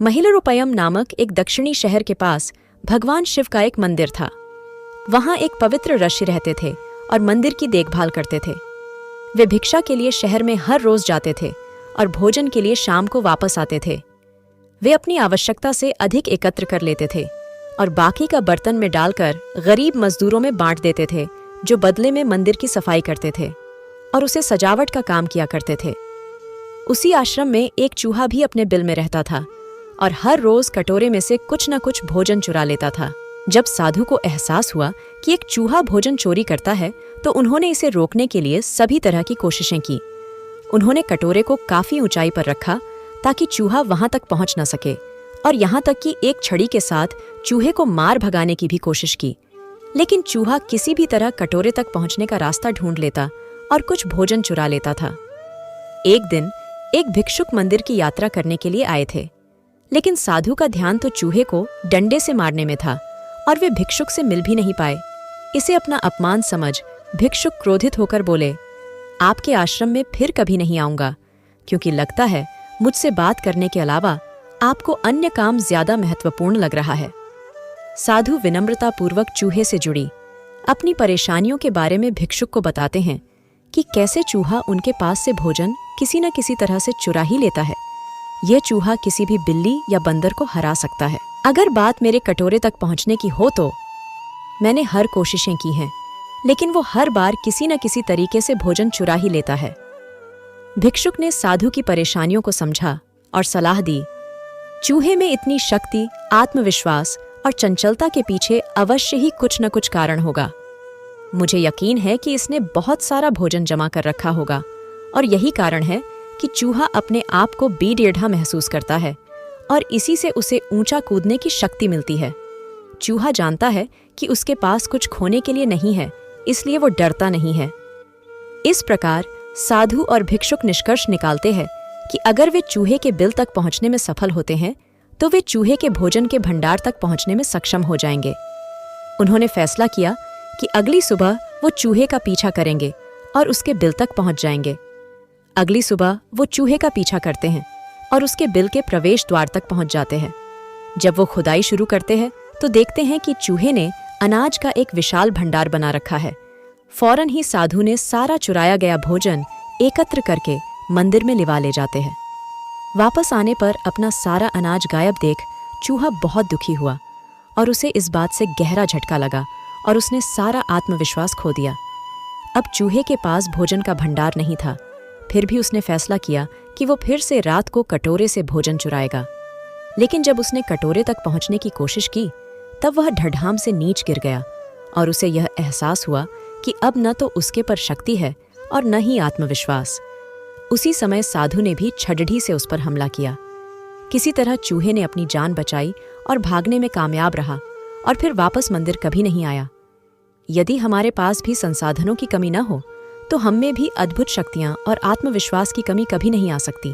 महिलारुपयम नामक एक दक्षिणी शहर के पास भगवान शिव का एक मंदिर था। वहां एक पवित्र ऋषि रहते थे और मंदिर की देखभाल करते थे। वे भिक्षा के लिए शहर में हर रोज जाते थे और भोजन के लिए शाम को वापस आते थे। वे अपनी आवश्यकता से अधिक एकत्र कर लेते थे और बाकी का बर्तन में डालकर गरीब मजदूरों में बांट देते थे, जो बदले में मंदिर की सफाई करते थे और उसे सजावट का काम किया करते थे। उसी आश्रम में एक चूहा भी अपने बिल में रहता था और हर रोज कटोरे में से कुछ न कुछ भोजन चुरा लेता था। जब साधु को एहसास हुआ कि एक चूहा भोजन चोरी करता है, तो उन्होंने इसे रोकने के लिए सभी तरह की कोशिशें की। उन्होंने कटोरे को काफी ऊंचाई पर रखा ताकि चूहा वहां तक पहुंच न सके, और यहाँ तक कि एक छड़ी के साथ चूहे को मार भगाने की भी कोशिश की। लेकिन चूहा किसी भी तरह कटोरे तक पहुंचने का रास्ता ढूंढ लेता और कुछ भोजन चुरा लेता था। एक दिन एक भिक्षुक मंदिर की यात्रा करने के लिए आए थे, लेकिन साधु का ध्यान तो चूहे को डंडे से मारने में था और वे भिक्षुक से मिल भी नहीं पाए। इसे अपना अपमान समझ भिक्षुक क्रोधित होकर बोले, आपके आश्रम में फिर कभी नहीं आऊंगा, क्योंकि लगता है मुझसे बात करने के अलावा आपको अन्य काम ज्यादा महत्वपूर्ण लग रहा है। साधु विनम्रतापूर्वक चूहे से जुड़ी अपनी परेशानियों के बारे में भिक्षुक को बताते हैं कि कैसे चूहा उनके पास से भोजन किसी न किसी तरह से चुरा ही लेता है। यह चूहा किसी भी बिल्ली या बंदर को हरा सकता है। अगर बात मेरे कटोरे तक पहुंचने की हो तो मैंने हर कोशिशें की हैं, लेकिन वो हर बार किसी न किसी तरीके से भोजन चुरा ही लेता है। भिक्षुक ने साधु की परेशानियों को समझा और सलाह दी, चूहे में इतनी शक्ति, आत्मविश्वास और चंचलता के पीछे अवश्य ही कुछ न कुछ कारण होगा। मुझे यकीन है कि इसने बहुत सारा भोजन जमा कर रखा होगा और यही कारण है कि चूहा अपने आप को बेडेढ़ा महसूस करता है और इसी से उसे ऊंचा कूदने की शक्ति मिलती है। चूहा जानता है कि उसके पास कुछ खोने के लिए नहीं है, इसलिए वो डरता नहीं है। इस प्रकार साधु और भिक्षुक निष्कर्ष निकालते हैं कि अगर वे चूहे के बिल तक पहुंचने में सफल होते हैं, तो वे चूहे के भोजन के भंडार तक पहुंचने में सक्षम हो जाएंगे। उन्होंने फैसला किया कि अगली सुबह वो चूहे का पीछा करेंगे और उसके बिल तक पहुंच जाएंगे। अगली सुबह वो चूहे का पीछा करते हैं और उसके बिल के प्रवेश द्वार तक पहुंच जाते हैं। जब वो खुदाई शुरू करते हैं तो देखते हैं कि चूहे ने अनाज का एक विशाल भंडार बना रखा है। फौरन ही साधु ने सारा चुराया गया भोजन एकत्र करके मंदिर में लिवा ले जाते हैं। वापस आने पर अपना सारा अनाज गायब देख चूहा बहुत दुखी हुआ और उसे इस बात से गहरा झटका लगा और उसने सारा आत्मविश्वास खो दिया। अब चूहे के पास भोजन का भंडार नहीं था, फिर भी उसने फैसला किया कि वो फिर से रात को कटोरे से भोजन चुराएगा। लेकिन जब उसने कटोरे तक पहुंचने की कोशिश की, तब वह ढढ़ाम से नीच गिर गया और उसे यह एहसास हुआ कि अब न तो उसके पर शक्ति है और न ही आत्मविश्वास। उसी समय साधु ने भी छड़ढ़ी से उस पर हमला किया। किसी तरह चूहे ने अपनी जान बचाई और भागने में कामयाब रहा और फिर वापस मंदिर कभी नहीं आया। यदि हमारे पास भी संसाधनों की कमी न हो, तो हम में भी अद्भुत शक्तियां और आत्मविश्वास की कमी कभी नहीं आ सकती।